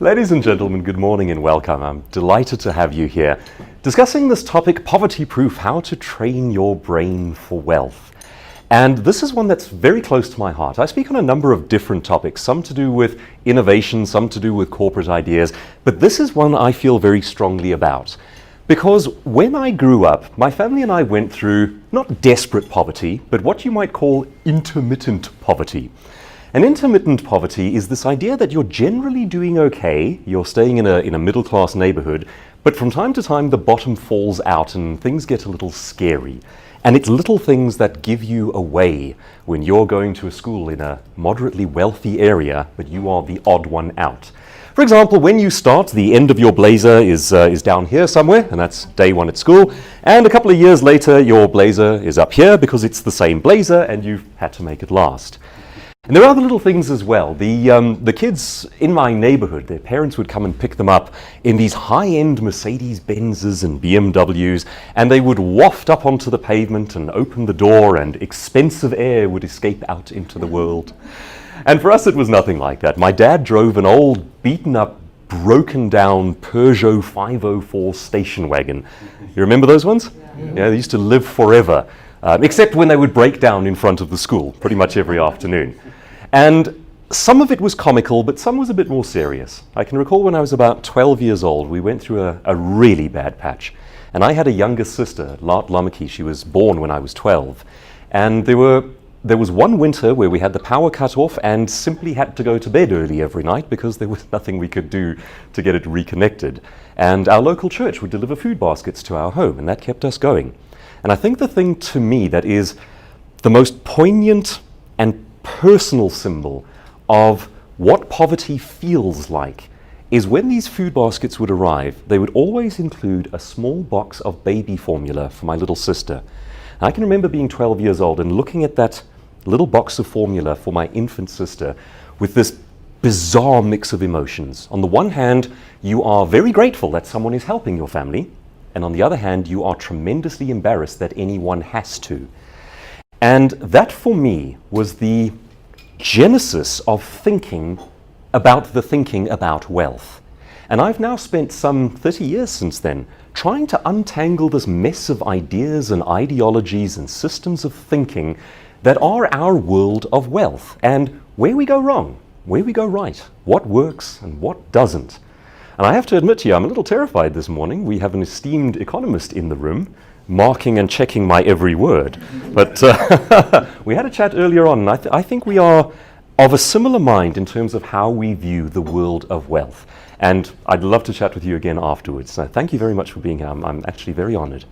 Ladies and gentlemen, good morning and welcome. I'm delighted to have you here discussing this topic, poverty proof, how to train your brain for wealth. And this is one that's very close to my heart. I speak on a number of different topics, some to do with innovation, some to do with corporate ideas, but this is one I feel very strongly about. Because when I grew up, my family and I went through not desperate poverty, but what you might call intermittent poverty. And intermittent poverty is this idea that you're generally doing okay, you're staying in a middle-class neighborhood, but from time to time the bottom falls out and things get a little scary. And it's little things that give you away when you're going to a school in a moderately wealthy area, but you are the odd one out. For example, when you start, the end of your blazer is down here somewhere, and that's day one at school, and a couple of years later your blazer is up here because it's the same blazer and you've had to make it last. And there are other little things as well. The kids in my neighborhood, their parents would come and pick them up in these high-end Mercedes-Benzes and BMWs, and they would waft up onto the pavement and open the door, and expensive air would escape out into the world. And for us, it was nothing like that. My dad drove an old, beaten-up, broken-down Peugeot 504 station wagon. You remember those ones? Yeah, they used to live forever, except when they would break down in front of the school, pretty much every afternoon. And some of it was comical, but some was a bit more serious. I can recall when I was about 12 years old, we went through a really bad patch. And I had a younger sister, Lart Lamaki. She was born when I was 12. And there was one winter where we had the power cut off and simply had to go to bed early every night because there was nothing we could do to get it reconnected. And our local church would deliver food baskets to our home, and that kept us going. And I think the thing to me that is the most poignant and personal symbol of what poverty feels like is when these food baskets would arrive, they would always include a small box of baby formula for my little sister. And I can remember being 12 years old and looking at that little box of formula for my infant sister with this bizarre mix of emotions. On the one hand, you are very grateful that someone is helping your family, and on the other hand, you are tremendously embarrassed that anyone has to. And that for me was the genesis of thinking about wealth. And I've now spent some 30 years since then trying to untangle this mess of ideas and ideologies and systems of thinking that are our world of wealth, and where we go wrong, where we go right, what works and what doesn't. And I have to admit to you, I'm a little terrified this morning. We have an esteemed economist in the room, marking and checking my every word. But we had a chat earlier on, and I think we are of a similar mind in terms of how we view the world of wealth. And I'd love to chat with you again afterwards. So thank you very much for being here. I'm actually very honored.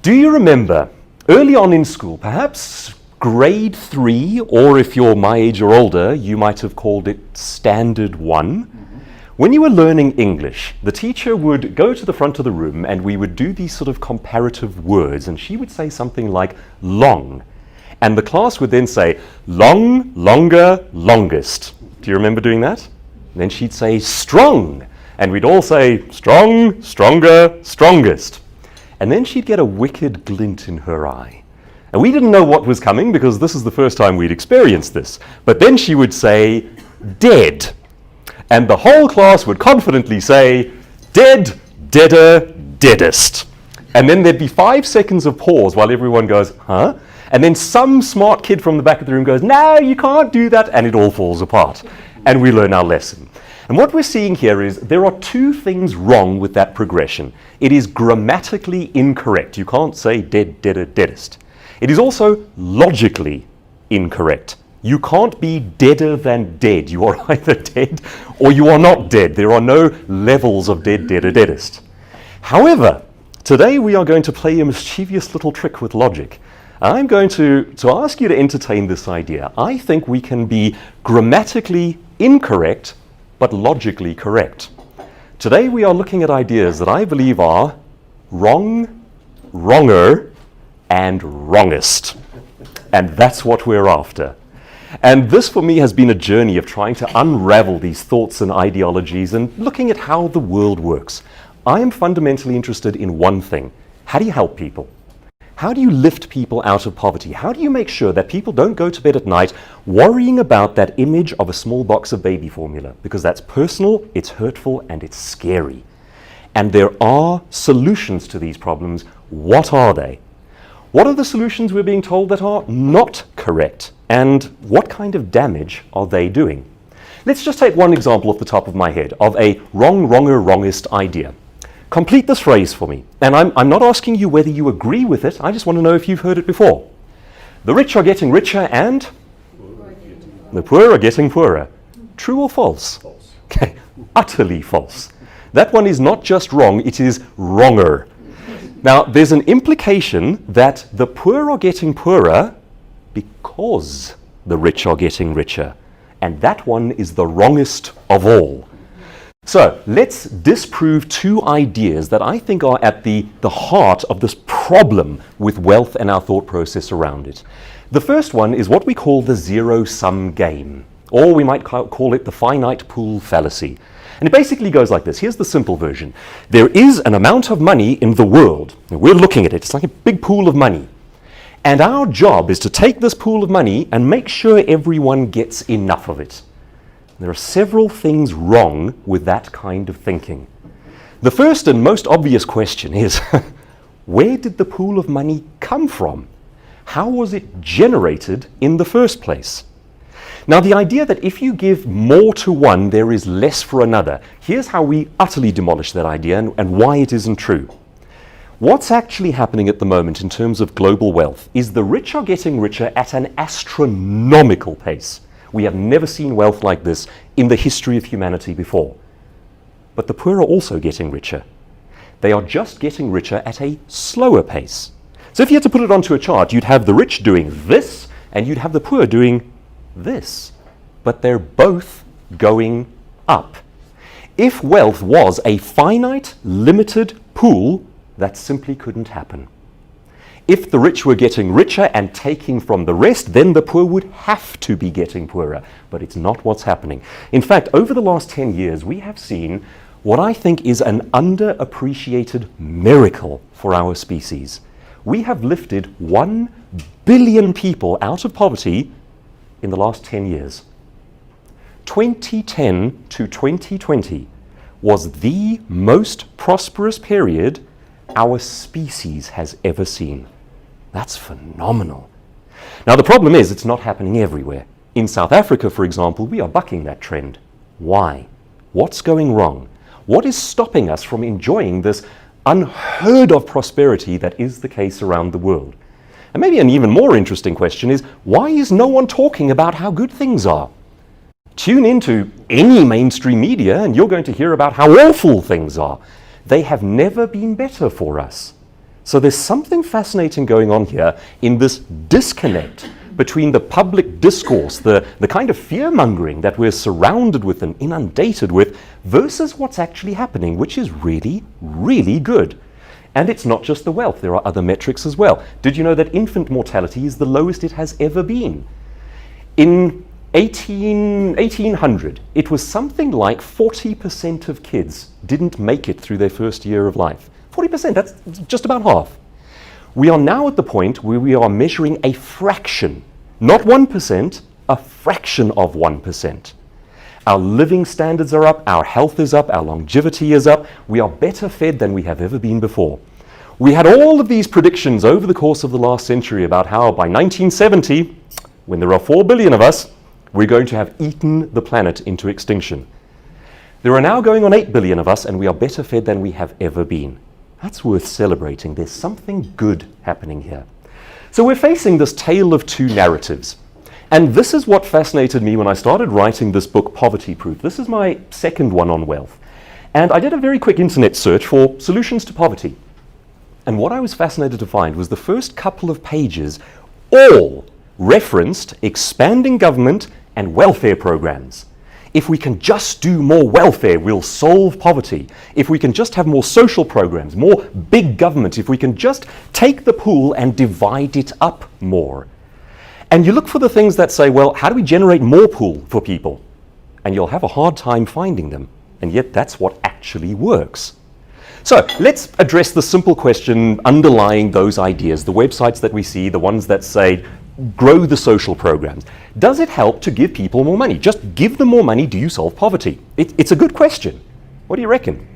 Do you remember, early on in school, perhaps grade 3, or if you're my age or older, you might have called it standard 1, when you were learning English, the teacher would go to the front of the room and we would do these sort of comparative words, and she would say something like long, and the class would then say long, longer, longest. Do you remember doing that? And then she'd say strong, and we'd all say strong, stronger, strongest. And then she'd get a wicked glint in her eye. And we didn't know what was coming because this is the first time we'd experienced this. But then she would say dead. And the whole class would confidently say, dead, deader, deadest. And then there'd be 5 seconds of pause while everyone goes, huh? And then some smart kid from the back of the room goes, no, you can't do that. And it all falls apart. And we learn our lesson. And what we're seeing here is there are 2 things wrong with that progression. It is grammatically incorrect. You can't say dead, deader, deadest. It is also logically incorrect. You can't be deader than dead. You are either dead or you are not dead. There are no levels of dead, deader, deadest. However, today we are going to play a mischievous little trick with logic. I'm going to ask you to entertain this idea. I think we can be grammatically incorrect, but logically correct. Today we are looking at ideas that I believe are wrong, wronger, and wrongest. And that's what we're after. And this for me has been a journey of trying to unravel these thoughts and ideologies and looking at how the world works. I am fundamentally interested in one thing. How do you help people? How do you lift people out of poverty? How do you make sure that people don't go to bed at night worrying about that image of a small box of baby formula? Because that's personal, it's hurtful, and it's scary. And there are solutions to these problems. What are they? What are the solutions we're being told that are not correct? And what kind of damage are they doing? Let's just take one example off the top of my head of a wrong, wronger, wrongest idea. Complete this phrase for me. And I'm not asking you whether you agree with it. I just want to know if you've heard it before. The rich are getting richer and the poor are getting poorer. True or false? False. Okay, utterly false. That one is not just wrong, it is wronger. Now, there's an implication that the poor are getting poorer because the rich are getting richer. And that one is the wrongest of all. So let's disprove two ideas that I think are at the heart of this problem with wealth and our thought process around it. The first one is what we call the zero-sum game, or we might call it the finite pool fallacy. And it basically goes like this. Here's the simple version. There is an amount of money in the world. We're looking at it. It's like a big pool of money. And our job is to take this pool of money and make sure everyone gets enough of it. There are several things wrong with that kind of thinking. The first and most obvious question is, where did the pool of money come from? How was it generated in the first place? Now, the idea that if you give more to one, there is less for another, here's how we utterly demolish that idea and why it isn't true. What's actually happening at the moment in terms of global wealth is the rich are getting richer at an astronomical pace. We have never seen wealth like this in the history of humanity before. But the poor are also getting richer. They are just getting richer at a slower pace. So if you had to put it onto a chart, you'd have the rich doing this, and you'd have the poor doing this. But they're both going up. If wealth was a finite, limited pool, that simply couldn't happen. If the rich were getting richer and taking from the rest, then the poor would have to be getting poorer. But it's not what's happening. In fact, over the last 10 years, we have seen what I think is an underappreciated miracle for our species. We have lifted 1 billion people out of poverty in the last 10 years. 2010 to 2020 was the most prosperous period our species has ever seen. That's phenomenal. Now, the problem is it's not happening everywhere. In South Africa, for example, we are bucking that trend. Why? What's going wrong? What is stopping us from enjoying this unheard of prosperity that is the case around the world? And maybe an even more interesting question is, why is no one talking about how good things are? Tune into any mainstream media and you're going to hear about how awful things are. They have never been better for us. So there's something fascinating going on here in this disconnect between the public discourse, the kind of fear-mongering that we're surrounded with and inundated with, versus what's actually happening, which is really, really good. And it's not just the wealth. There are other metrics as well. Did you know that infant mortality is the lowest it has ever been? In 1800, it was something like 40% of kids didn't make it through their first year of life. 40%, that's just about half. We are now at the point where we are measuring a fraction, not 1%, a fraction of 1%. Our living standards are up, our health is up, our longevity is up. We are better fed than we have ever been before. We had all of these predictions over the course of the last century about how by 1970, when there are 4 billion of us, we're going to have eaten the planet into extinction. There are now going on 8 billion of us, and we are better fed than we have ever been. That's worth celebrating. There's something good happening here. So we're facing this tale of two narratives. And this is what fascinated me when I started writing this book, Poverty Proof. This is my second one on wealth. And I did a very quick internet search for solutions to poverty. And what I was fascinated to find was the first couple of pages all referenced expanding government and welfare programs. If we can just do more welfare, we'll solve poverty. If we can just have more social programs, more big government, if we can just take the pool and divide it up more. And you look for the things that say, well, how do we generate more pool for people? And you'll have a hard time finding them. And yet that's what actually works. So let's address the simple question underlying those ideas, the websites that we see, the ones that say, grow the social programs. Does it help to give people more money? Just give them more money, do you solve poverty? It's a good question. What do you reckon?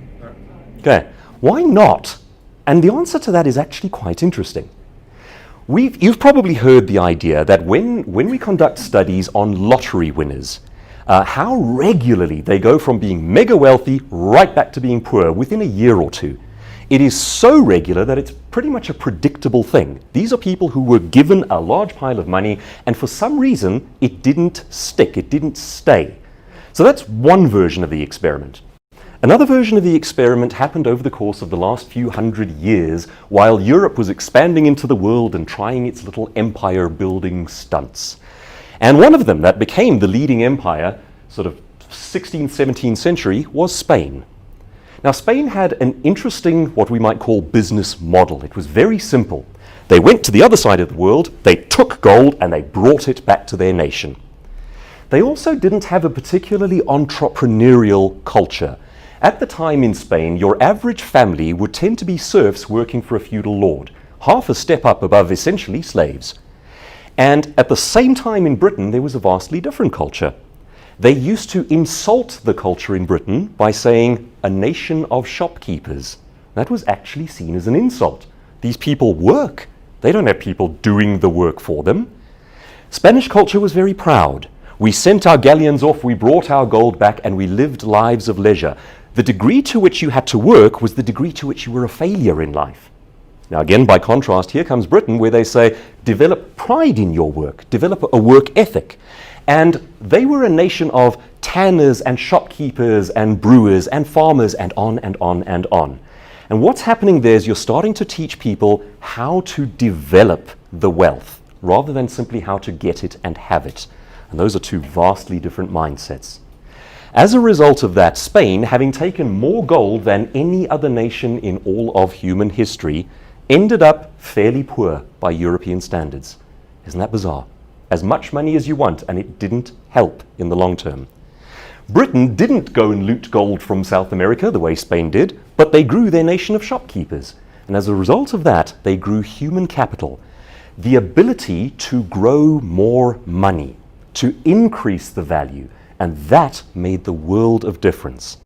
Okay, why not? And the answer to that is actually quite interesting. You've probably heard the idea that when we conduct studies on lottery winners, how regularly they go from being mega wealthy right back to being poor within a year or two. It is so regular that it's pretty much a predictable thing. These are people who were given a large pile of money, and for some reason it didn't stick, it didn't stay. So that's one version of the experiment. Another version of the experiment happened over the course of the last few hundred years while Europe was expanding into the world and trying its little empire building stunts. And one of them that became the leading empire, sort of 16th, 17th century, was Spain. Now, Spain had an interesting, what we might call, business model. It was very simple. They went to the other side of the world, they took gold, and they brought it back to their nation. They also didn't have a particularly entrepreneurial culture. At the time in Spain, your average family would tend to be serfs working for a feudal lord, half a step up above essentially slaves. And at the same time in Britain, there was a vastly different culture. They used to insult the culture in Britain by saying, a nation of shopkeepers. That was actually seen as an insult. These people work. They don't have people doing the work for them. Spanish culture was very proud. We sent our galleons off, we brought our gold back, and we lived lives of leisure. The degree to which you had to work was the degree to which you were a failure in life. Now again, by contrast, here comes Britain, where they say, develop pride in your work, develop a work ethic. And they were a nation of tanners and shopkeepers and brewers and farmers and on and on and on. And what's happening there is you're starting to teach people how to develop the wealth rather than simply how to get it and have it. And those are two vastly different mindsets. As a result of that, Spain, having taken more gold than any other nation in all of human history, ended up fairly poor by European standards. Isn't that bizarre? As much money as you want, and it didn't help in the long term. Britain didn't go and loot gold from South America the way Spain did, but they grew their nation of shopkeepers. And as a result of that, they grew human capital, the ability to grow more money, to increase the value, and that made the world of difference.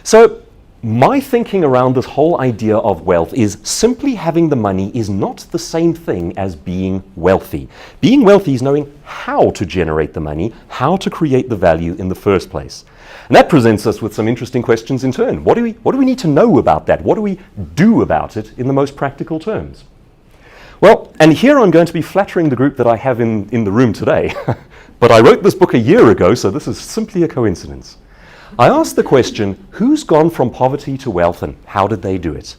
So, my thinking around this whole idea of wealth is simply having the money is not the same thing as being wealthy. Being wealthy is knowing how to generate the money, how to create the value in the first place. And that presents us with some interesting questions in turn. What do we need to know about that? What do we do about it in the most practical terms? Well, and here I'm going to be flattering the group that I have in the room today. But I wrote this book a year ago, so this is simply a coincidence. I asked the question, who's gone from poverty to wealth and how did they do it?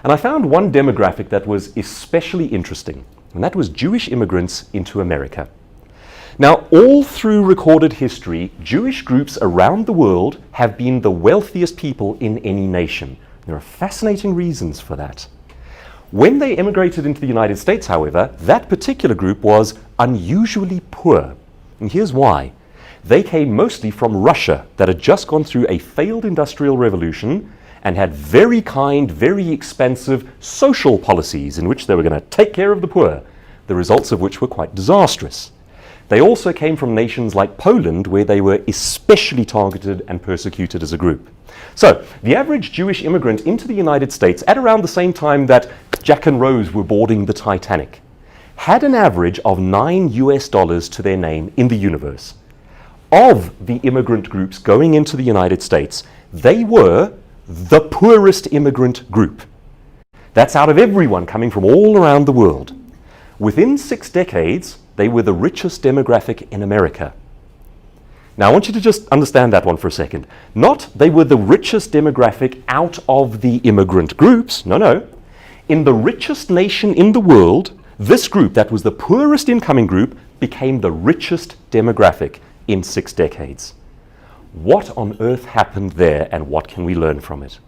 And I found one demographic that was especially interesting, and that was Jewish immigrants into America. Now, all through recorded history, Jewish groups around the world have been the wealthiest people in any nation. There are fascinating reasons for that. When they immigrated into the United States, however, that particular group was unusually poor. And here's why. They came mostly from Russia that had just gone through a failed industrial revolution and had very kind, very expensive social policies in which they were going to take care of the poor, the results of which were quite disastrous. They also came from nations like Poland, where they were especially targeted and persecuted as a group. So, the average Jewish immigrant into the United States at around the same time that Jack and Rose were boarding the Titanic had an average of $9 to their name in the universe. Of the immigrant groups going into the United States, they were the poorest immigrant group. That's out of everyone coming from all around the world. Within 6 decades, they were the richest demographic in America. Now, I want you to just understand that one for a second. Not they were the richest demographic out of the immigrant groups. No. In the richest nation in the world, this group that was the poorest incoming group became the richest demographic in 6 decades. What on earth happened there, and what can we learn from it?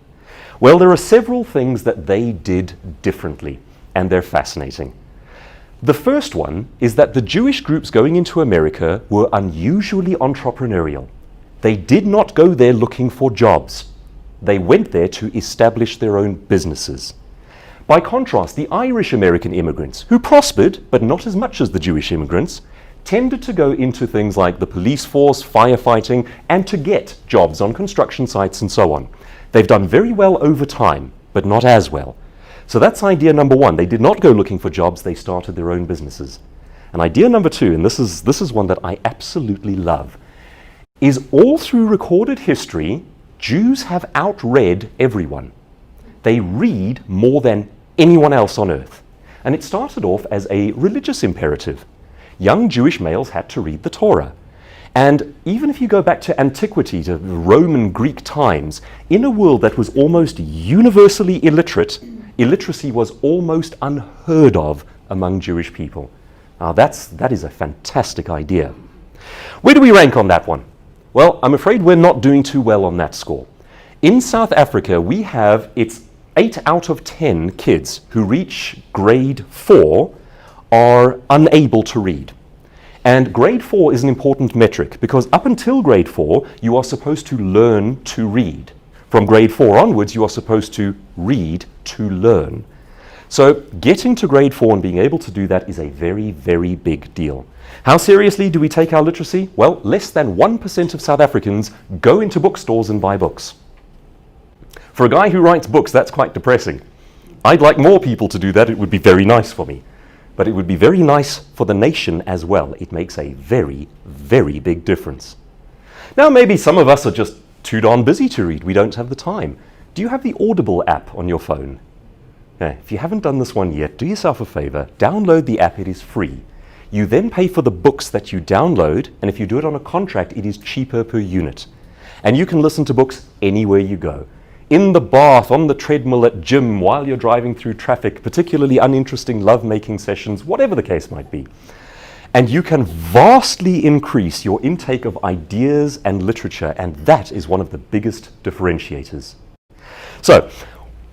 Well, there are several things that they did differently, and they're fascinating. The first one is that the Jewish groups going into America were unusually entrepreneurial. They did not go there looking for jobs. They went there to establish their own businesses. By contrast, the Irish American immigrants, who prospered, but not as much as the Jewish immigrants, tended to go into things like the police force, firefighting, and to get jobs on construction sites and so on. They've done very well over time, but not as well. So that's idea number one. They did not go looking for jobs, they started their own businesses. And idea number two, and this is one that I absolutely love, is all through recorded history, Jews have outread everyone. They read more than anyone else on earth. And it started off as a religious imperative. Young Jewish males had to read the Torah. And even if you go back to antiquity, to Roman Greek times, in a world that was almost universally illiterate, illiteracy was almost unheard of among Jewish people. Now that is a fantastic idea. Where do we rank on that one? Well, I'm afraid we're not doing too well on that score. In South Africa, we have, it's 8 out of 10 kids who reach grade 4 are unable to read. And grade 4 is an important metric because up until grade 4, you are supposed to learn to read. From grade 4 onwards, you are supposed to read to learn. So getting to grade 4 and being able to do that is a very, very big deal. How seriously do we take our literacy? Well, less than 1% of South Africans go into bookstores and buy books. For a guy who writes books, that's quite depressing. I'd like more people to do that. It would be very nice for me. But it would be very nice for the nation as well. It makes a very, very big difference. Now, maybe some of us are just too darn busy to read. We don't have the time. Do you have the Audible app on your phone? If you haven't done this one yet, do yourself a favor. Download the app. It is free. You then pay for the books that you download, and if you do it on a contract, it is cheaper per unit. And you can listen to books anywhere you go. In the bath, on the treadmill at gym, while you're driving through traffic, particularly uninteresting love-making sessions, whatever the case might be. And you can vastly increase your intake of ideas and literature, and that is one of the biggest differentiators. So,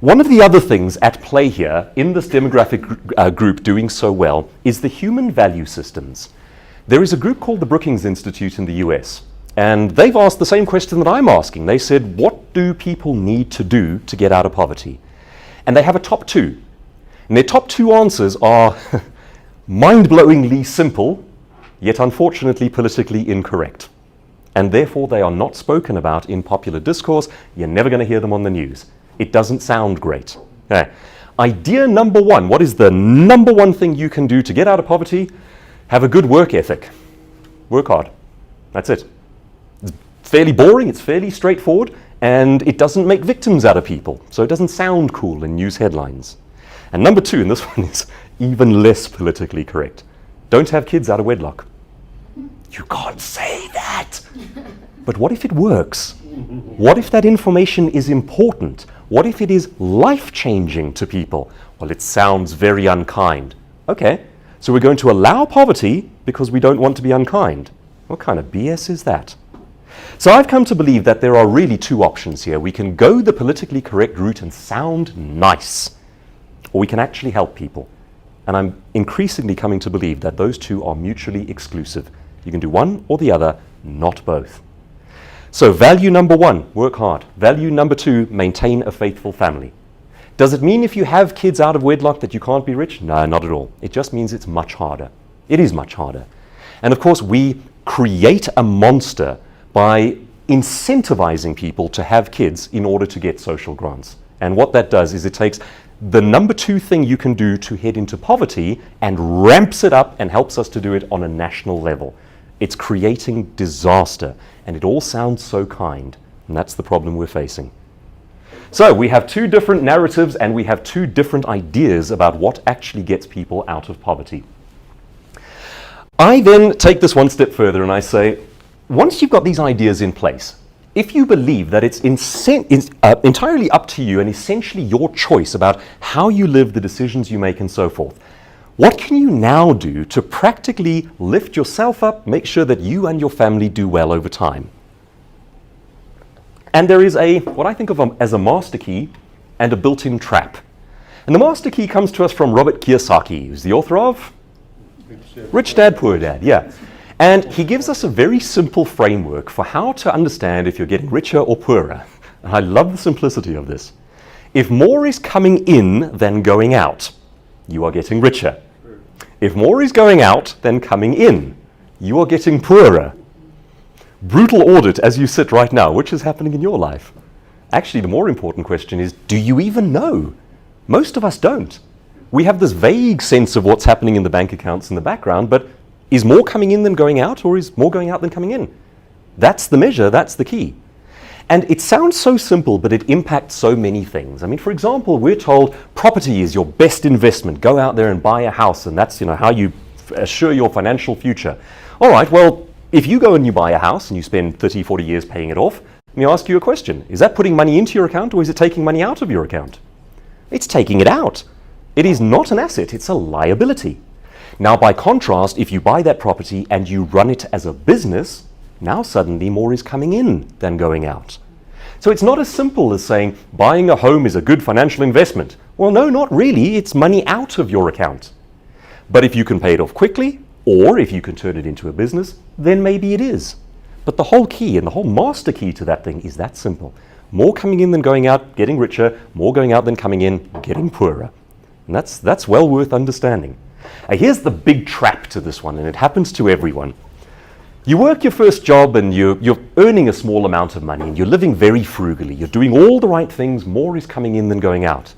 one of the other things at play here in this demographic group doing so well is the human value systems. There is a group called the Brookings Institute in the US. And they've asked the same question that I'm asking. They said, what do people need to do to get out of poverty? And they have a top 2. And their top 2 answers are mind-blowingly simple, yet unfortunately politically incorrect. And therefore they are not spoken about in popular discourse. You're never going to hear them on the news. It doesn't sound great. Idea number 1, what is the number 1 thing you can do to get out of poverty? Have a good work ethic. Work hard. That's it. It's fairly boring, it's fairly straightforward, and it doesn't make victims out of people, so it doesn't sound cool in news headlines. And number 2, and this one is even less politically correct, don't have kids out of wedlock. You can't say that! But what if it works? What if that information is important? What if it is life-changing to people? Well, it sounds very unkind. Okay, so we're going to allow poverty because we don't want to be unkind. What kind of BS is that? So I've come to believe that there are really 2 options here. We can go the politically correct route and sound nice, or we can actually help people. And I'm increasingly coming to believe that those 2 are mutually exclusive. You can do one or the other, not both. So value number 1, work hard. Value number 2, maintain a faithful family. Does it mean if you have kids out of wedlock that you can't be rich? No, not at all. It just means it's much harder. It is much harder. And of course, we create a monster by incentivizing people to have kids in order to get social grants. And what that does is it takes the number 2 thing you can do to head into poverty and ramps it up and helps us to do it on a national level. It's creating disaster, and it all sounds so kind, and that's the problem we're facing. So we have 2 different narratives, and we have 2 different ideas about what actually gets people out of poverty. I then take this one step further and I say, once you've got these ideas in place, if you believe that it's entirely up to you and essentially your choice about how you live, the decisions you make, and so forth, what can you now do to practically lift yourself up, make sure that you and your family do well over time? And there is what I think of as a master key and a built-in trap. And the master key comes to us from Robert Kiyosaki, who's the author of Rich Dad, Poor Dad, yeah. And he gives us a very simple framework for how to understand if you're getting richer or poorer. I love the simplicity of this. If more is coming in than going out, you are getting richer. If more is going out than coming in, you are getting poorer. Brutal audit as you sit right now, which is happening in your life. Actually, the more important question is, do you even know? Most of us don't. We have this vague sense of what's happening in the bank accounts in the background, but is more coming in than going out, or is more going out than coming in? That's the measure, that's the key. And it sounds so simple, but it impacts so many things. I mean, for example, we're told property is your best investment. Go out there and buy a house, and that's, how you assure your financial future. All right, well, if you go and you buy a house and you spend 30, 40 years paying it off, let me ask you a question. Is that putting money into your account, or is it taking money out of your account? It's taking it out. It is not an asset, it's a liability. Now, by contrast, if you buy that property and you run it as a business, now suddenly more is coming in than going out. So it's not as simple as saying buying a home is a good financial investment. Well, no, not really. It's money out of your account. But if you can pay it off quickly, or if you can turn it into a business, then maybe it is. But the whole key and the whole master key to that thing is that simple. More coming in than going out, getting richer. More going out than coming in, getting poorer. And that's well worth understanding. Here's the big trap to this one, and it happens to everyone. You work your first job and you're earning a small amount of money and you're living very frugally. You're doing all the right things, more is coming in than going out.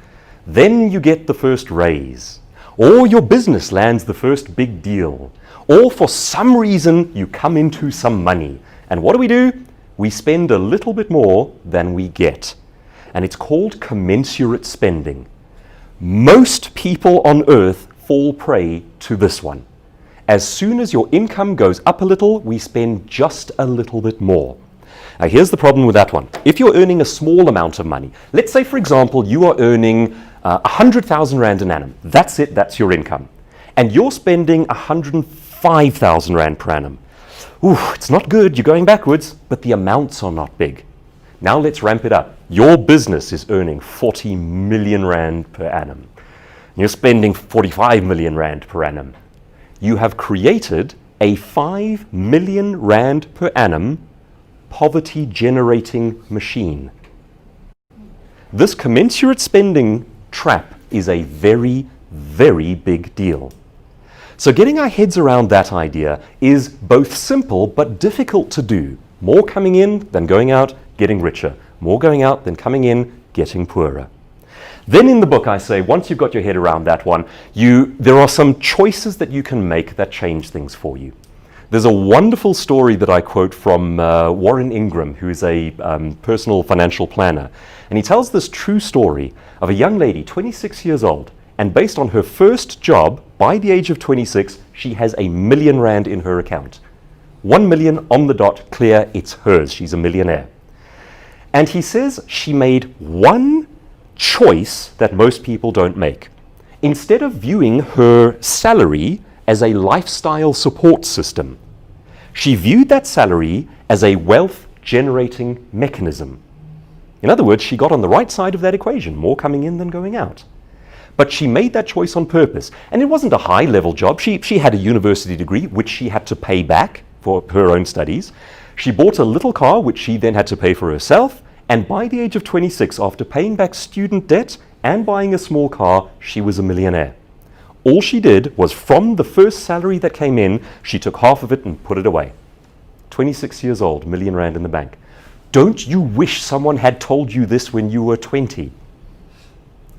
Then you get the first raise, or your business lands the first big deal, or for some reason you come into some money. And what do? We spend a little bit more than we get. And it's called commensurate spending. Most people on earth fall prey to this one. As soon as your income goes up a little, we spend just a little bit more. Now, here's the problem with that one. If you're earning a small amount of money, let's say, for example, you are earning 100,000 Rand an annum. That's it, that's your income. And you're spending 105,000 Rand per annum. Ooh, it's not good, you're going backwards, but the amounts are not big. Now let's ramp it up. Your business is earning 40 million Rand per annum. You're spending 45 million Rand per annum. You have created a 5 million Rand per annum poverty-generating machine. This commensurate spending trap is a very, very big deal. So getting our heads around that idea is both simple but difficult to do. More coming in than going out, getting richer. More going out than coming in, getting poorer. Then in the book I say, once you've got your head around that one, there are some choices that you can make that change things for you. There's a wonderful story that I quote from Warren Ingram, who is a personal financial planner. And he tells this true story of a young lady, 26 years old, and based on her first job, by the age of 26, she has 1 million Rand in her account. 1 million on the dot, clear, it's hers, she's a millionaire. And he says she made one choice that most people don't make. Instead of viewing her salary as a lifestyle support system, she viewed that salary as a wealth generating mechanism. In other words, she got on the right side of that equation, more coming in than going out. But she made that choice on purpose. And it wasn't a high level job. She had a university degree, which she had to pay back for her own studies. She bought a little car, which she then had to pay for herself. And by the age of 26, after paying back student debt and buying a small car, she was a millionaire. All she did was, from the first salary that came in, she took half of it and put it away. 26 years old, 1 million Rand in the bank. Don't you wish someone had told you this when you were 20?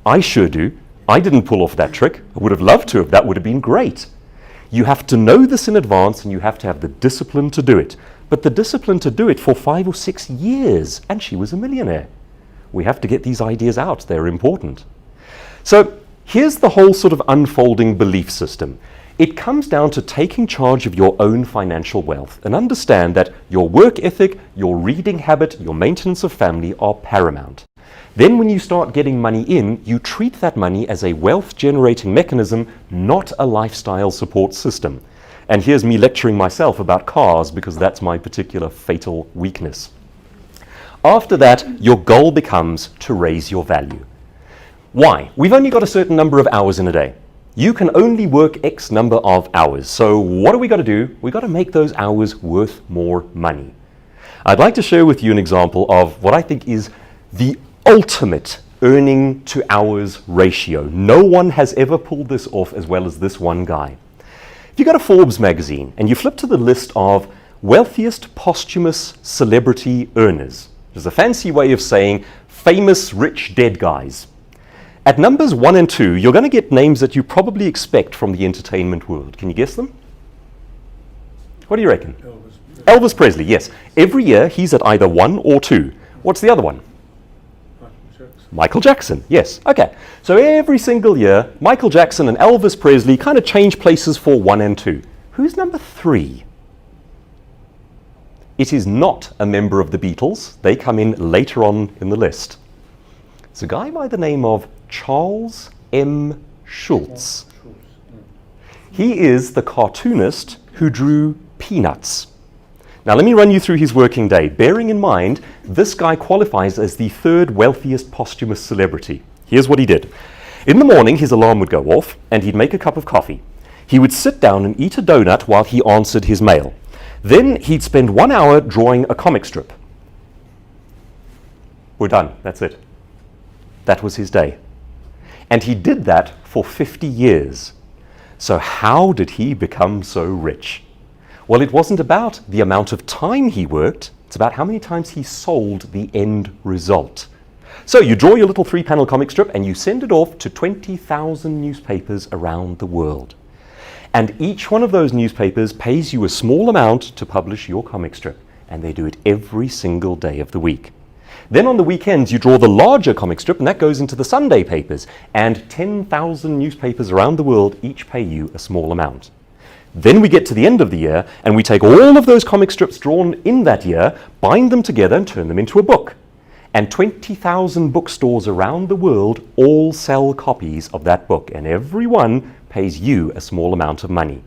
I sure do. I didn't pull off that trick. I would have loved to have. That would have been great. You have to know this in advance, and you have to have the discipline to do it. But the discipline to do it for 5 or 6 years, and she was a millionaire. We have to get these ideas out. They're important. So here's the whole sort of unfolding belief system. It comes down to taking charge of your own financial wealth and understand that your work ethic, your reading habit, your maintenance of family are paramount. Then when you start getting money in, you treat that money as a wealth-generating mechanism, not a lifestyle support system. And here's me lecturing myself about cars because that's my particular fatal weakness. After that, your goal becomes to raise your value. Why? We've only got a certain number of hours in a day. You can only work X number of hours. So what do we got to do? We've got to make those hours worth more money. I'd like to share with you an example of what I think is The ultimate earning to hours ratio. No one has ever pulled this off as well as this one guy. If you go to Forbes magazine and you flip to the list of wealthiest posthumous celebrity earners, which is a fancy way of saying famous rich dead guys. At numbers 1 and 2, you're going to get names that you probably expect from the entertainment world. Can you guess them? What do you reckon? Elvis Presley, yes. Every year he's at either 1 or 2. What's the other one? Michael Jackson, yes. Okay, so every single year, Michael Jackson and Elvis Presley kind of change places for 1 and 2. Who's number 3? It is not a member of the Beatles. They come in later on in the list. It's a guy by the name of Charles M. Schulz. He is the cartoonist who drew Peanuts. Now let me run you through his working day, bearing in mind this guy qualifies as the 3rd wealthiest posthumous celebrity. Here's what he did. In the morning his alarm would go off and he'd make a cup of coffee. He would sit down and eat a donut while he answered his mail. Then he'd spend 1 hour drawing a comic strip. We're done, that's it. That was his day. And he did that for 50 years. So how did he become so rich? Well, it wasn't about the amount of time he worked, it's about how many times he sold the end result. So you draw your little 3-panel comic strip and you send it off to 20,000 newspapers around the world. And each one of those newspapers pays you a small amount to publish your comic strip, and they do it every single day of the week. Then on the weekends you draw the larger comic strip and that goes into the Sunday papers, and 10,000 newspapers around the world each pay you a small amount. Then we get to the end of the year and we take all of those comic strips drawn in that year, bind them together and turn them into a book. And 20,000 bookstores around the world all sell copies of that book, and every one pays you a small amount of money.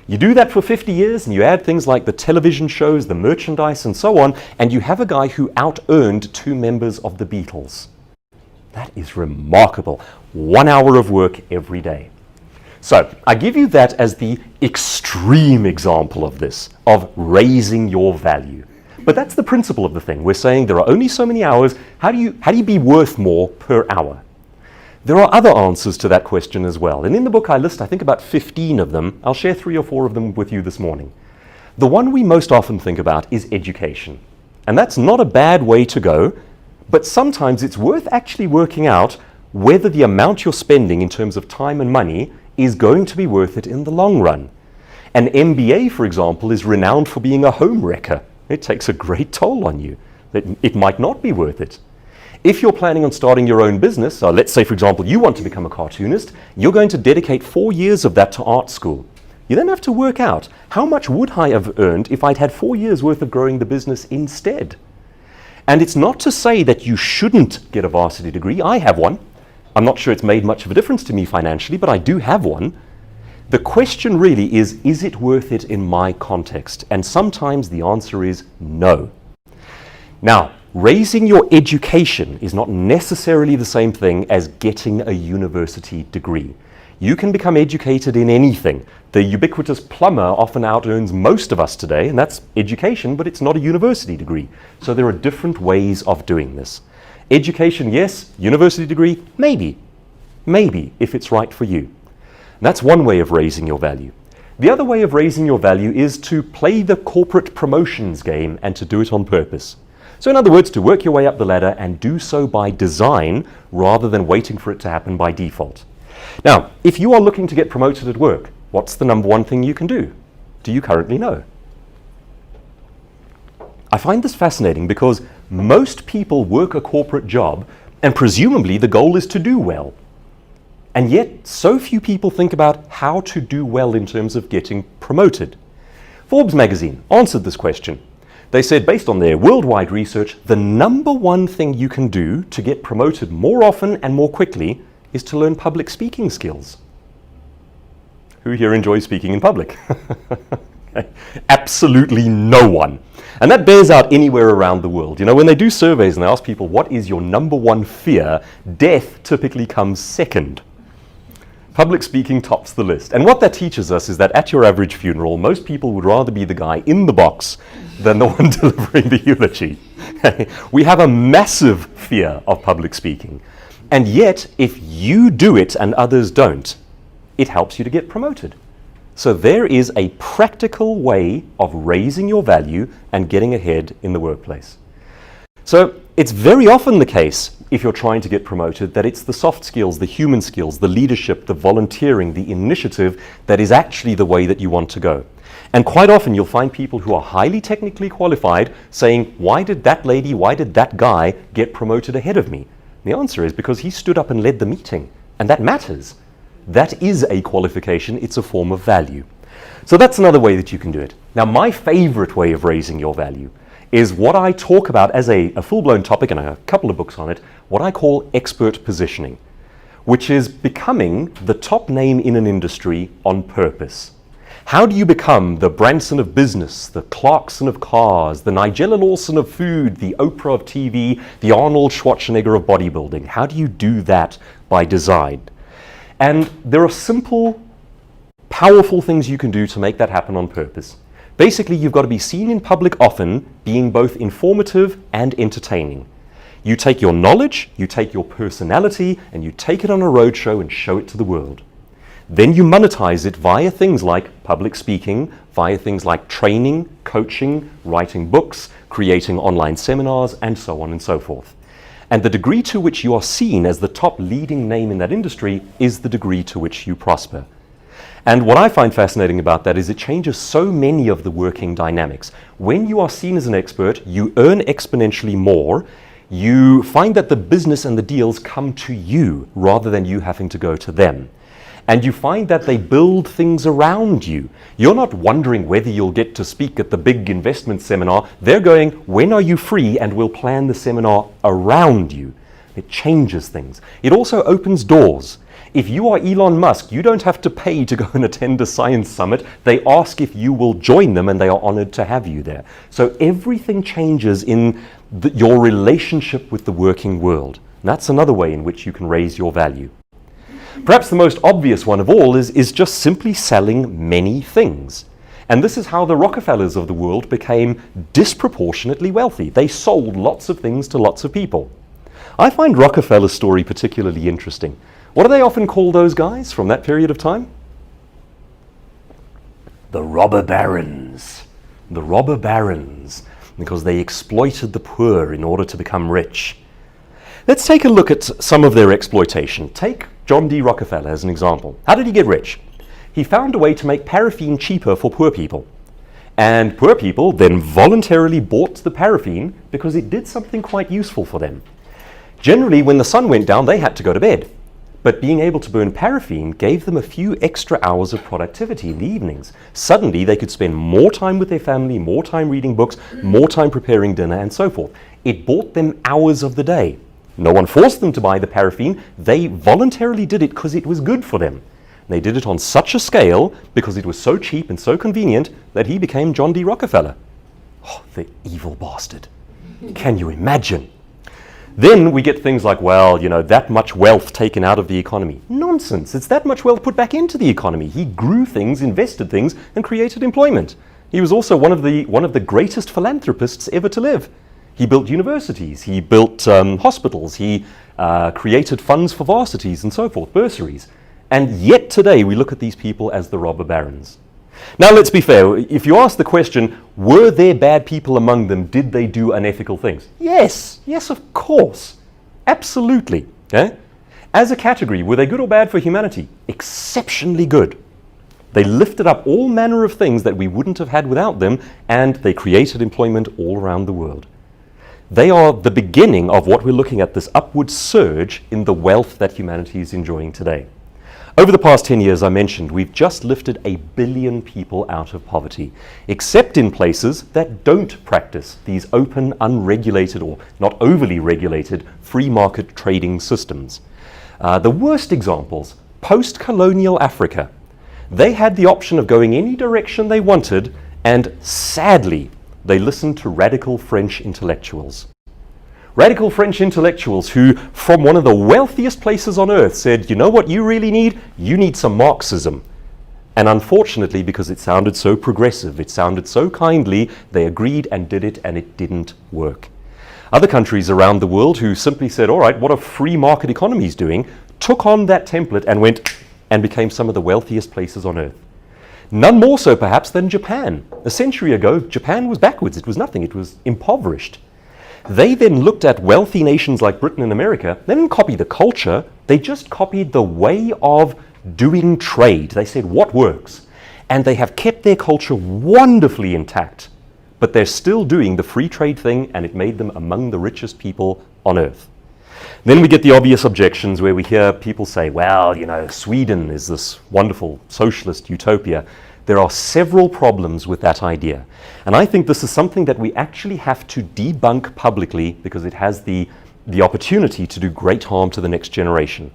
You do that for 50 years and you add things like the television shows, the merchandise and so on, and you have a guy who out-earned 2 members of the Beatles. That is remarkable. 1 hour of work every day. So I give you that as the extreme example of this, of raising your value. But that's the principle of the thing. We're saying there are only so many hours. How do you be worth more per hour? There are other answers to that question as well. And in the book I list, I think, about 15 of them. I'll share 3 or 4 of them with you this morning. The one we most often think about is education. And that's not a bad way to go, but sometimes it's worth actually working out whether the amount you're spending in terms of time and money is going to be worth it in the long run. An MBA, for example, is renowned for being a home wrecker. It takes a great toll on you. It might not be worth it. If you're planning on starting your own business, so let's say, for example, you want to become a cartoonist, you're going to dedicate 4 years of that to art school. You then have to work out, how much would I have earned if I'd had 4 years worth of growing the business instead? And it's not to say that you shouldn't get a varsity degree. I have one. I'm not sure it's made much of a difference to me financially, but I do have one. The question really is it worth it in my context? And sometimes the answer is no. Now, raising your education is not necessarily the same thing as getting a university degree. You can become educated in anything. The ubiquitous plumber often out-earns most of us today, and that's education, but it's not a university degree. So there are different ways of doing this. Education, yes. University degree, maybe. Maybe, if it's right for you. That's one way of raising your value. The other way of raising your value is to play the corporate promotions game and to do it on purpose. So in other words, to work your way up the ladder and do so by design rather than waiting for it to happen by default. Now, if you are looking to get promoted at work, what's the number one thing you can do? Do you currently know? I find this fascinating because most people work a corporate job and presumably the goal is to do well. And yet, so few people think about how to do well in terms of getting promoted. Forbes magazine answered this question. They said, based on their worldwide research, the number one thing you can do to get promoted more often and more quickly is to learn public speaking skills. Who here enjoys speaking in public? Okay. Absolutely no one. And that bears out anywhere around the world. You know, when they do surveys and they ask people, what is your number one fear? Death typically comes second. Public speaking tops the list. And what that teaches us is that at your average funeral, most people would rather be the guy in the box than the one delivering the eulogy. We have a massive fear of public speaking. And yet, if you do it and others don't, it helps you to get promoted. So there is a practical way of raising your value and getting ahead in the workplace. So it's very often the case, if you're trying to get promoted, that it's the soft skills, the human skills, the leadership, the volunteering, the initiative that is actually the way that you want to go. And quite often you'll find people who are highly technically qualified saying, why did that lady, why did that guy get promoted ahead of me? The answer is because he stood up and led the meeting, and that matters. That is a qualification, it's a form of value. So that's another way that you can do it. Now, my favorite way of raising your value is what I talk about as a full-blown topic, and I have a couple of books on it, what I call expert positioning, which is becoming the top name in an industry on purpose. How do you become the Branson of business, the Clarkson of cars, the Nigella Lawson of food, the Oprah of TV, the Arnold Schwarzenegger of bodybuilding? How do you do that by design? And there are simple, powerful things you can do to make that happen on purpose. Basically, you've got to be seen in public often, being both informative and entertaining. You take your knowledge, you take your personality, and you take it on a roadshow and show it to the world. Then you monetize it via things like public speaking, via things like training, coaching, writing books, creating online seminars, and so on and so forth. And the degree to which you are seen as the top leading name in that industry is the degree to which you prosper. And what I find fascinating about that is it changes so many of the working dynamics. When you are seen as an expert, you earn exponentially more. You find that the business and the deals come to you rather than you having to go to them. And you find that they build things around you. You're not wondering whether you'll get to speak at the big investment seminar. They're going, when are you free? And we'll plan the seminar around you. It changes things. It also opens doors. If you are Elon Musk, you don't have to pay to go and attend a science summit. They ask if you will join them, and they are honored to have you there. So everything changes in your relationship with the working world. And that's another way in which you can raise your value. Perhaps the most obvious one of all is just simply selling many things. And this is how the Rockefellers of the world became disproportionately wealthy. They sold lots of things to lots of people. I find Rockefeller's story particularly interesting. What do they often call those guys from that period of time? The robber barons. The robber barons, because they exploited the poor in order to become rich. Let's take a look at some of their exploitation. Take John D. Rockefeller as an example. How did he get rich? He found a way to make paraffin cheaper for poor people. And poor people then voluntarily bought the paraffin because it did something quite useful for them. Generally, when the sun went down, they had to go to bed. But being able to burn paraffin gave them a few extra hours of productivity in the evenings. Suddenly, they could spend more time with their family, more time reading books, more time preparing dinner, and so forth. It bought them hours of the day. No one forced them to buy the paraffin. They voluntarily did it because it was good for them. They did it on such a scale because it was so cheap and so convenient that he became John D. Rockefeller. Oh, the evil bastard. Can you imagine? Then we get things like, well, you know, that much wealth taken out of the economy. Nonsense. It's that much wealth put back into the economy. He grew things, invested things, and created employment. He was also one of the greatest philanthropists ever to live. He built universities, he built hospitals, he created funds for varsities and so forth, bursaries. And yet today we look at these people as the robber barons. Now let's be fair, if you ask the question, were there bad people among them, did they do unethical things? Yes, yes of course, absolutely. Okay? As a category, were they good or bad for humanity? Exceptionally good. They lifted up all manner of things that we wouldn't have had without them, and they created employment all around the world. They are the beginning of what we're looking at, this upward surge in the wealth that humanity is enjoying today. Over the past 10 years, I mentioned, we've just lifted 1 billion people out of poverty, except in places that don't practice these open, unregulated, or not overly regulated, free market trading systems. The worst examples, post-colonial Africa. They had the option of going any direction they wanted, and sadly, they listened to radical French intellectuals. Radical French intellectuals who, from one of the wealthiest places on earth, said, you know what you really need? You need some Marxism. And unfortunately, because it sounded so progressive, it sounded so kindly, they agreed and did it, and it didn't work. Other countries around the world who simply said, all right, what a free market economy is doing, took on that template and went and became some of the wealthiest places on earth. None more so perhaps than Japan. A century ago, Japan was backwards. It was nothing. It was impoverished. They then looked at wealthy nations like Britain and America. They didn't copy the culture. They just copied the way of doing trade. They said, what works? And they have kept their culture wonderfully intact. But they're still doing the free trade thing, and it made them among the richest people on earth. Then we get the obvious objections where we hear people say, well, you know, Sweden is this wonderful socialist utopia. There are several problems with that idea. And I think this is something that we actually have to debunk publicly because it has the opportunity to do great harm to the next generation.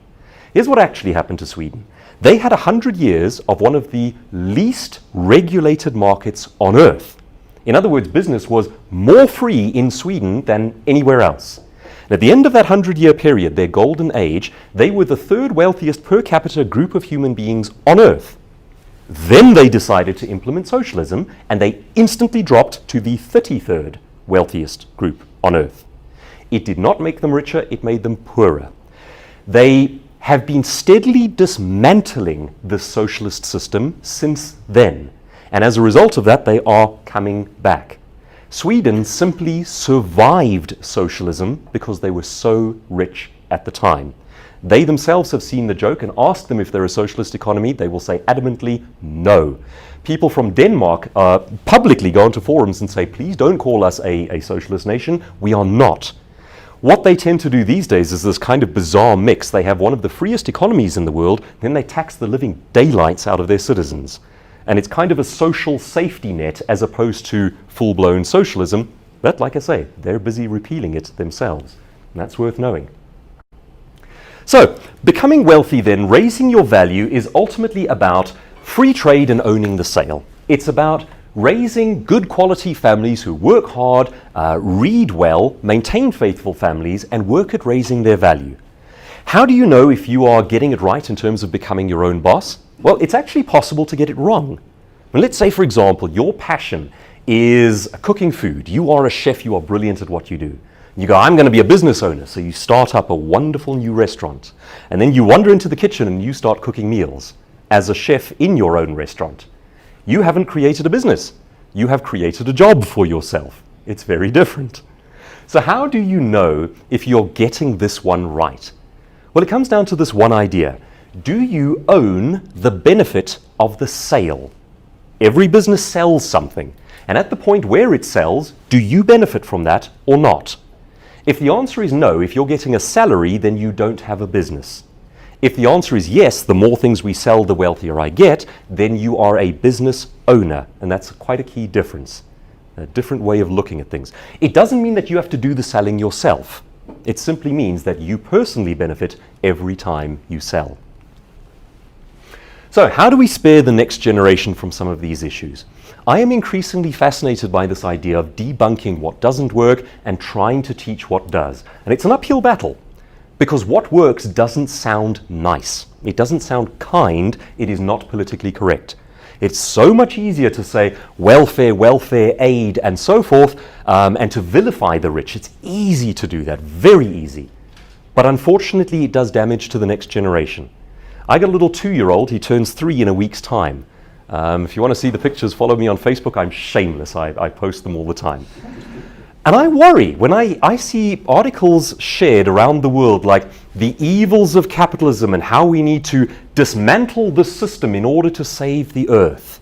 Here's what actually happened to Sweden. They had 100 years of one of the least regulated markets on earth. In other words, business was more free in Sweden than anywhere else. At the end of that 100-year period, their golden age, they were the third wealthiest per capita group of human beings on earth. Then they decided to implement socialism, and they instantly dropped to the 33rd wealthiest group on earth. It did not make them richer, it made them poorer. They have been steadily dismantling the socialist system since then. And as a result of that, they are coming back. Sweden simply survived socialism because they were so rich at the time. They themselves have seen the joke and asked them if they're a socialist economy. They will say adamantly no. People from Denmark publicly go onto forums and say, please don't call us a socialist nation. We are not. What they tend to do these days is this kind of bizarre mix. They have one of the freest economies in the world, then they tax the living daylights out of their citizens. And it's kind of a social safety net as opposed to full-blown socialism. But like I say, they're busy repealing it themselves. And that's worth knowing. So, becoming wealthy then, raising your value, is ultimately about free trade and owning the sale. It's about raising good quality families who work hard, read well, maintain faithful families, and work at raising their value. How do you know if you are getting it right in terms of becoming your own boss? Well, it's actually possible to get it wrong. Well, let's say, for example, your passion is cooking food. You are a chef, you are brilliant at what you do. You go, I'm going to be a business owner. So you start up a wonderful new restaurant. And then you wander into the kitchen and you start cooking meals as a chef in your own restaurant. You haven't created a business. You have created a job for yourself. It's very different. So how do you know if you're getting this one right? Well, it comes down to this one idea. Do you own the benefit of the sale? Every business sells something. And at the point where it sells, do you benefit from that or not? If the answer is no, if you're getting a salary, then you don't have a business. If the answer is yes, the more things we sell, the wealthier I get, then you are a business owner. And that's quite a key difference. A different way of looking at things. It doesn't mean that you have to do the selling yourself. It simply means that you personally benefit every time you sell. So how do we spare the next generation from some of these issues? I am increasingly fascinated by this idea of debunking what doesn't work and trying to teach what does. And it's an uphill battle because what works doesn't sound nice. It doesn't sound kind. It is not politically correct. It's so much easier to say welfare, welfare aid, and so forth, and to vilify the rich. It's easy to do that, very easy. But unfortunately, it does damage to the next generation. I got a little 2-year-old, he turns 3 in a week's time. If you want to see the pictures, follow me on Facebook. I'm shameless, I post them all the time. And I worry when I see articles shared around the world like the evils of capitalism and how we need to dismantle the system in order to save the earth.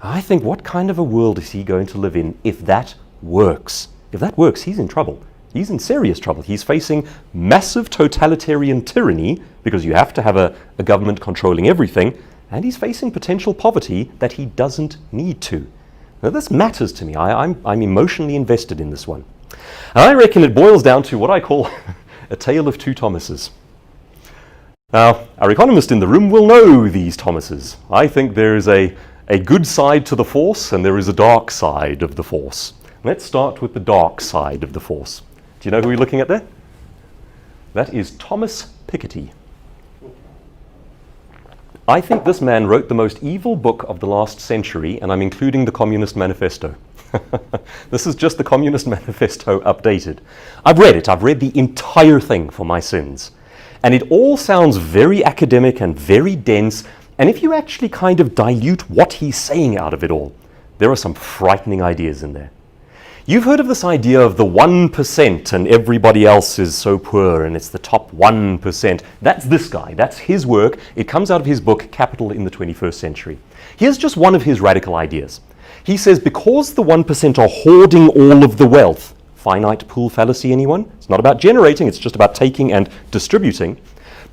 I think, what kind of a world is he going to live in if that works? If that works, he's in trouble. He's in serious trouble. He's facing massive totalitarian tyranny because you have to have a government controlling everything, and he's facing potential poverty that he doesn't need to. Now this matters to me. I'm emotionally invested in this one. And I reckon it boils down to what I call a tale of two Thomases. Now, our economist in the room will know these Thomases. I think there is a good side to the force and there is a dark side of the force. Let's start with the dark side of the force. Do you know who we're looking at there? That is Thomas Piketty. I think this man wrote the most evil book of the last century, and I'm including the Communist Manifesto. This is just the Communist Manifesto updated. I've read it. I've read the entire thing for my sins. And it all sounds very academic and very dense. And if you actually kind of dilute what he's saying out of it all, there are some frightening ideas in there. You've heard of this idea of the 1% and everybody else is so poor and it's the top 1%. That's this guy. That's his work. It comes out of his book, Capital in the 21st Century. Here's just one of his radical ideas. He says because the 1% are hoarding all of the wealth, finite pool fallacy, anyone? It's not about generating, it's just about taking and distributing.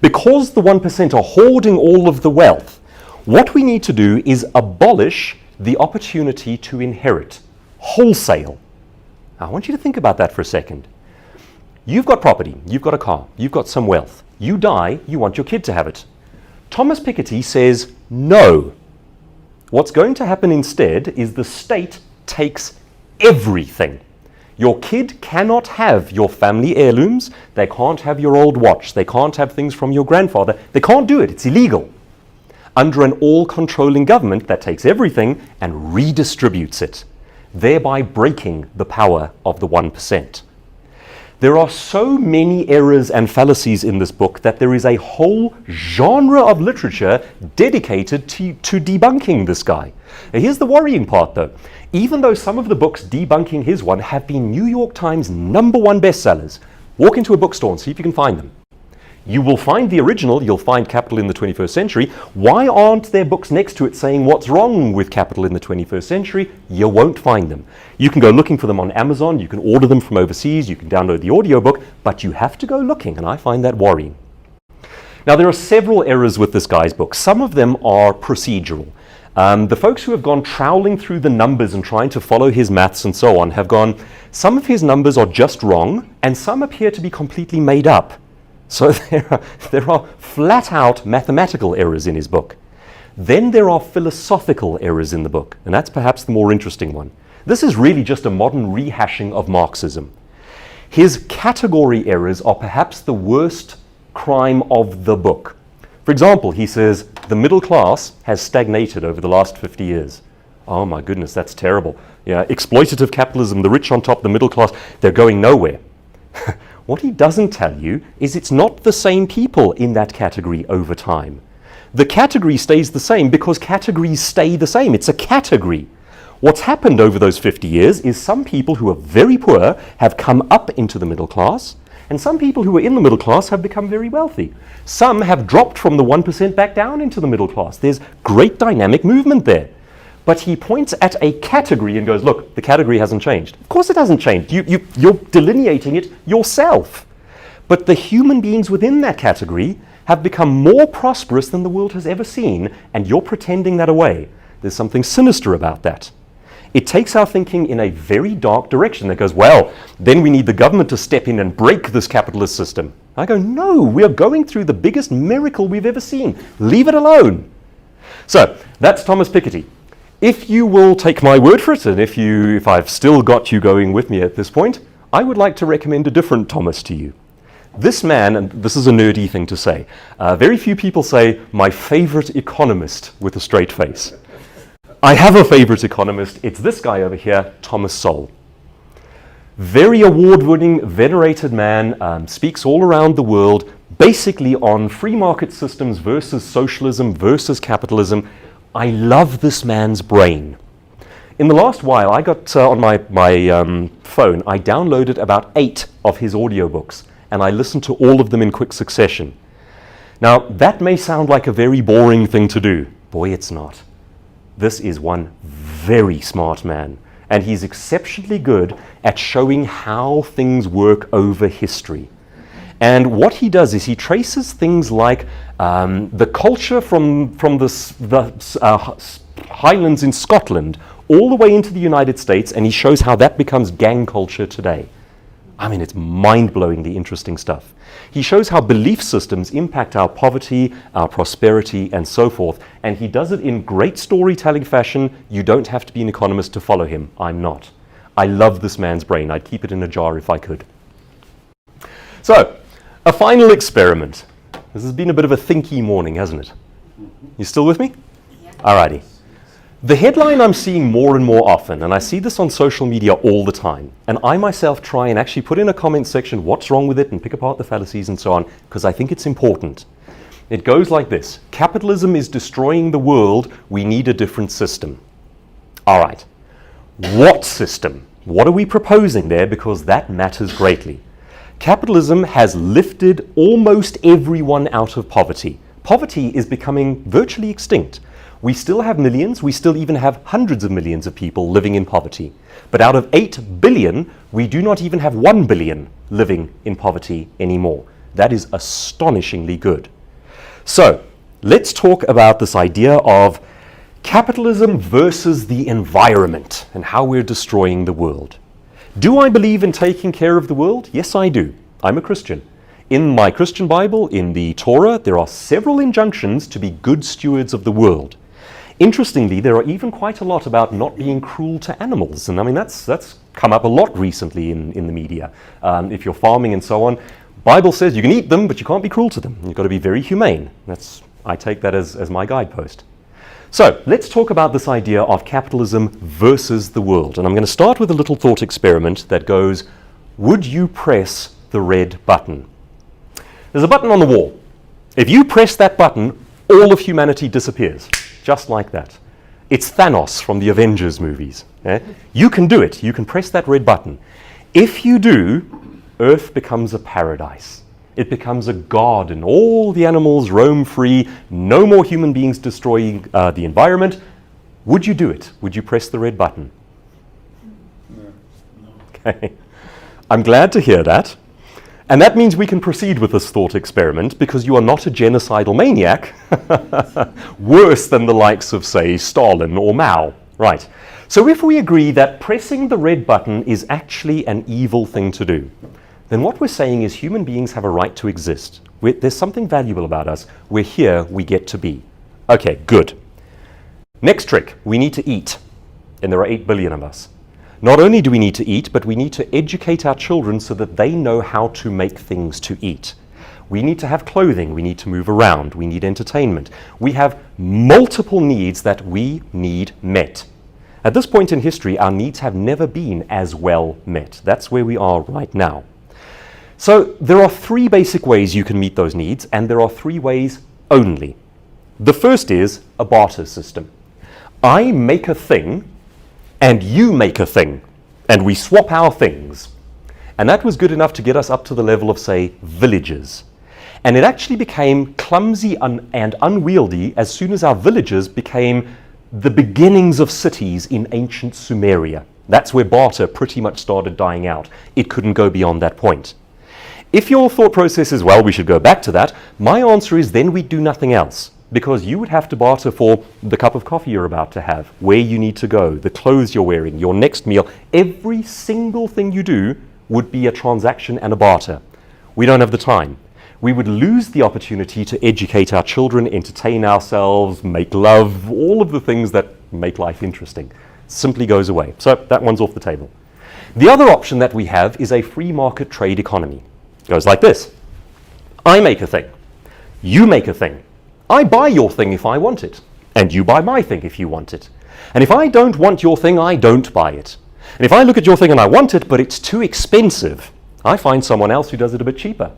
Because the 1% are hoarding all of the wealth, what we need to do is abolish the opportunity to inherit wholesale. I want you to think about that for a second. You've got property, you've got a car, you've got some wealth. You die, you want your kid to have it. Thomas Piketty says no. What's going to happen instead is the state takes everything. Your kid cannot have your family heirlooms, they can't have your old watch, they can't have things from your grandfather, they can't do it, it's illegal. Under an all-controlling government that takes everything and redistributes it, thereby breaking the power of the 1%. There are so many errors and fallacies in this book that there is a whole genre of literature dedicated to debunking this guy. Now, here's the worrying part though. Even though some of the books debunking his one have been New York Times #1 bestsellers, walk into a bookstore and see if you can find them. You will find the original, you'll find Capital in the 21st Century. Why aren't there books next to it saying what's wrong with Capital in the 21st Century? You won't find them. You can go looking for them on Amazon, you can order them from overseas, you can download the audiobook, but you have to go looking, and I find that worrying. Now, there are several errors with this guy's book. Some of them are procedural. The folks who have gone troweling through the numbers and trying to follow his maths and so on have gone, some of his numbers are just wrong, and some appear to be completely made up. So there are flat-out mathematical errors in his book. Then there are philosophical errors in the book, and that's perhaps the more interesting one. This is really just a modern rehashing of Marxism. His category errors are perhaps the worst crime of the book. For example, he says, the middle class has stagnated over the last 50 years. Oh my goodness, that's terrible. Yeah, exploitative capitalism, the rich on top, the middle class, they're going nowhere. What he doesn't tell you is it's not the same people in that category over time. The category stays the same because categories stay the same. It's a category. What's happened over those 50 years is some people who are very poor have come up into the middle class, and some people who are in the middle class have become very wealthy. Some have dropped from the 1% back down into the middle class. There's great dynamic movement there. But he points at a category and goes, look, the category hasn't changed. Of course it hasn't changed. You're delineating it yourself. But the human beings within that category have become more prosperous than the world has ever seen, and you're pretending that away. There's something sinister about that. It takes our thinking in a very dark direction that goes, well, then we need the government to step in and break this capitalist system. I go, no, we are going through the biggest miracle we've ever seen. Leave it alone. So that's Thomas Piketty. If you will take my word for it, and if I've still got you going with me at this point, I would like to recommend a different Thomas to you. This man, and this is a nerdy thing to say, very few people say, my favorite economist with a straight face. I have a favorite economist. It's this guy over here, Thomas Sowell. Very award-winning, venerated man, speaks all around the world, basically on free market systems versus socialism versus capitalism. I love this man's brain. In the last while, I got on my phone, I downloaded about 8 of his audiobooks, and I listened to all of them in quick succession. Now, that may sound like a very boring thing to do. Boy, it's not. This is one very smart man, and he's exceptionally good at showing how things work over history. And what he does is he traces things like the culture from the Highlands in Scotland all the way into the United States, and he shows how that becomes gang culture today. I mean, it's mind-blowingly interesting stuff. He shows how belief systems impact our poverty, our prosperity, and so forth, and he does it in great storytelling fashion. You don't have to be an economist to follow him. I'm not. I love this man's brain. I'd keep it in a jar if I could. So, a final experiment. This has been a bit of a thinky morning, hasn't it? You still with me? Yeah. Alrighty. The headline I'm seeing more and more often, and I see this on social media all the time, and I myself try and actually put in a comment section what's wrong with it and pick apart the fallacies and so on, because I think it's important. It goes like this: capitalism is destroying the world, we need a different system. All right, what system? What are we proposing there? Because that matters greatly. Capitalism has lifted almost everyone out of poverty. Poverty is becoming virtually extinct. We still have millions, we still even have hundreds of millions of people living in poverty. But out of 8 billion, we do not even have 1 billion living in poverty anymore. That is astonishingly good. So, let's talk about this idea of capitalism versus the environment and how we're destroying the world. Do I believe in taking care of the world? Yes, I do. I'm a Christian. In my Christian Bible, in the Torah, there are several injunctions to be good stewards of the world. Interestingly, there are even quite a lot about not being cruel to animals. And I mean, that's come up a lot recently in the media. If you're farming and so on, Bible says you can eat them, but you can't be cruel to them. You've got to be very humane. I take that as my guidepost. So let's talk about this idea of capitalism versus the world. And I'm going to start with a little thought experiment that goes, would you press the red button? There's a button on the wall. If you press that button, all of humanity disappears. Just like that. It's Thanos from the Avengers movies. You can do it. You can press that red button. If you do, Earth becomes a paradise. It becomes a garden. All the animals roam free. No more human beings destroying the environment. Would you do it? Would you press the red button? No. Okay. I'm glad to hear that. And that means we can proceed with this thought experiment because you are not a genocidal maniac, worse than the likes of, say, Stalin or Mao. Right. So if we agree that pressing the red button is actually an evil thing to do, then what we're saying is human beings have a right to exist. There's something valuable about us. We're here, we get to be. Okay, good. Next trick, we need to eat. And there are 8 billion of us. Not only do we need to eat, but we need to educate our children so that they know how to make things to eat. We need to have clothing, we need to move around, we need entertainment. We have multiple needs that we need met. At this point in history, our needs have never been as well met. That's where we are right now. So there are 3 basic ways you can meet those needs, and there are 3 ways only. The first is a barter system. I make a thing, and you make a thing, and we swap our things. And that was good enough to get us up to the level of, say, villages. And it actually became clumsy and unwieldy as soon as our villages became the beginnings of cities in ancient Sumeria. That's where barter pretty much started dying out. It couldn't go beyond that point. If your thought process is, well, we should go back to that, my answer is then we'd do nothing else. Because you would have to barter for the cup of coffee you're about to have, where you need to go, the clothes you're wearing, your next meal. Every single thing you do would be a transaction and a barter. We don't have the time. We would lose the opportunity to educate our children, entertain ourselves, make love, all of the things that make life interesting. Simply goes away. So that one's off the table. The other option that we have is a free market trade economy. It goes like this. I make a thing. You make a thing. I buy your thing if I want it, and you buy my thing if you want it. And if I don't want your thing, I don't buy it. And if I look at your thing and I want it, but it's too expensive, I find someone else who does it a bit cheaper.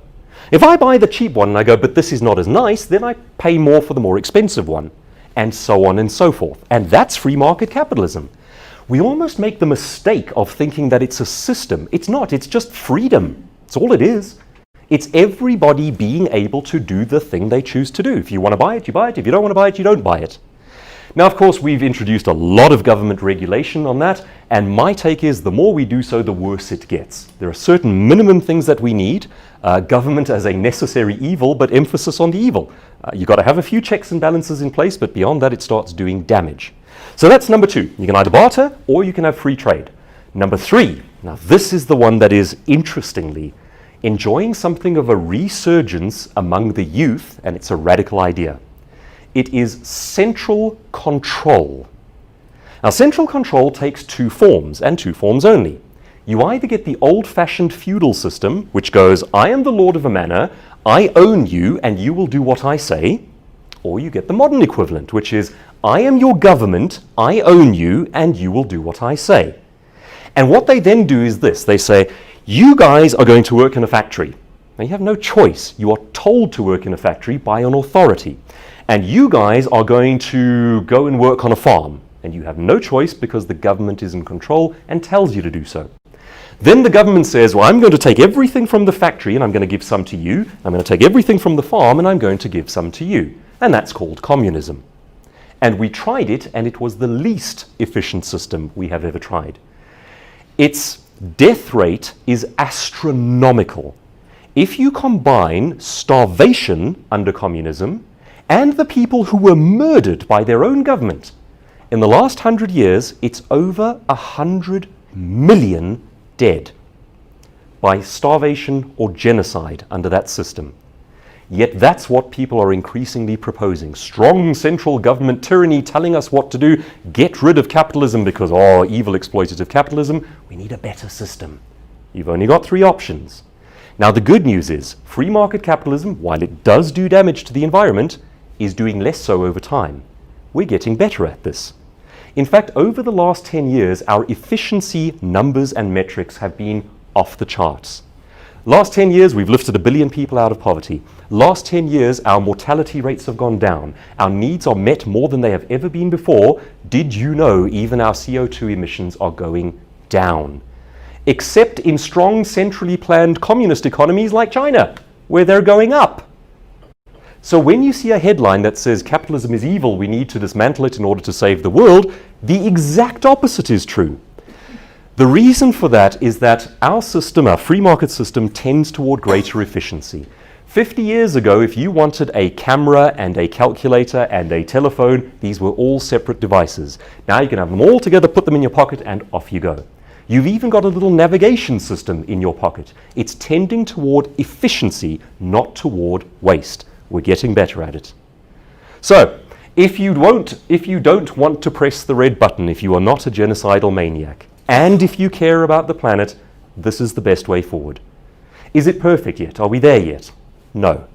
If I buy the cheap one and I go, but this is not as nice, then I pay more for the more expensive one, and so on and so forth. And that's free market capitalism. We almost make the mistake of thinking that it's a system. It's not, it's just freedom. It's all it is. It's everybody being able to do the thing they choose to do. If you want to buy it, you buy it. If you don't want to buy it, you don't buy it. Now, of course, we've introduced a lot of government regulation on that, and my take is the more we do so, the worse it gets. There are certain minimum things that we need. Government as a necessary evil, but emphasis on the evil. You've got to have a few checks and balances in place, but beyond that, it starts doing damage. So that's number 2. You can either barter or you can have free trade. Number 3, now this is the one that is interestingly enjoying something of a resurgence among the youth, and it's a radical idea. It is central control. Now, central control takes 2 forms, and 2 forms only. You either get the old-fashioned feudal system, which goes, I am the lord of a manor, I own you, and you will do what I say, or you get the modern equivalent, which is, I am your government, I own you, and you will do what I say. And what they then do is this. They say, you guys are going to work in a factory. Now, you have no choice. You are told to work in a factory by an authority. And you guys are going to go and work on a farm. And you have no choice because the government is in control and tells you to do so. Then the government says, well, I'm going to take everything from the factory and I'm going to give some to you. I'm going to take everything from the farm and I'm going to give some to you. And that's called communism. And we tried it, and it was the least efficient system we have ever tried. Its death rate is astronomical. If you combine starvation under communism and the people who were murdered by their own government, in the last 100 years, it's over 100 million dead by starvation or genocide under that system. Yet that's what people are increasingly proposing. Strong central government tyranny telling us what to do. Get rid of capitalism because, oh, evil exploitative capitalism. We need a better system. You've only got 3 options. Now, the good news is free market capitalism, while it does do damage to the environment, is doing less so over time. We're getting better at this. In fact, over the last 10 years, our efficiency numbers and metrics have been off the charts. Last 10 years, we've lifted 1 billion people out of poverty. Last 10 years, our mortality rates have gone down. Our needs are met more than they have ever been before. Did you know even our CO2 emissions are going down? Except in strong, centrally planned communist economies like China, where they're going up. So when you see a headline that says capitalism is evil, we need to dismantle it in order to save the world, the exact opposite is true. The reason for that is that our system, our free market system, tends toward greater efficiency. 50 years ago, if you wanted a camera and a calculator and a telephone, these were all separate devices. Now you can have them all together, put them in your pocket, and off you go. You've even got a little navigation system in your pocket. It's tending toward efficiency, not toward waste. We're getting better at it. So, if you don't want to press the red button, if you are not a genocidal maniac, and if you care about the planet, this is the best way forward. Is it perfect yet? Are we there yet? No.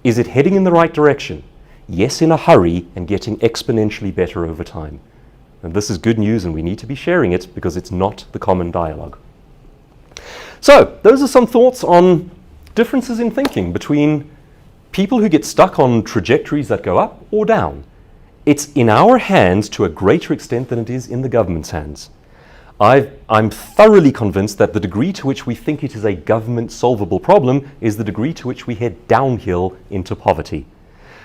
Is it heading in the right direction? Yes, in a hurry, and getting exponentially better over time. And this is good news, and we need to be sharing it because it's not the common dialogue. So, those are some thoughts on differences in thinking between people who get stuck on trajectories that go up or down. It's in our hands to a greater extent than it is in the government's hands. I'm thoroughly convinced that the degree to which we think it is a government-solvable problem is the degree to which we head downhill into poverty.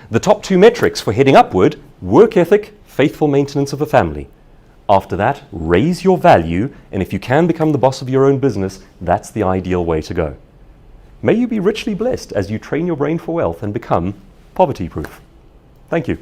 The top 2 metrics for heading upward: work ethic, faithful maintenance of a family. After that, raise your value, and if you can become the boss of your own business, that's the ideal way to go. May you be richly blessed as you train your brain for wealth and become poverty-proof. Thank you.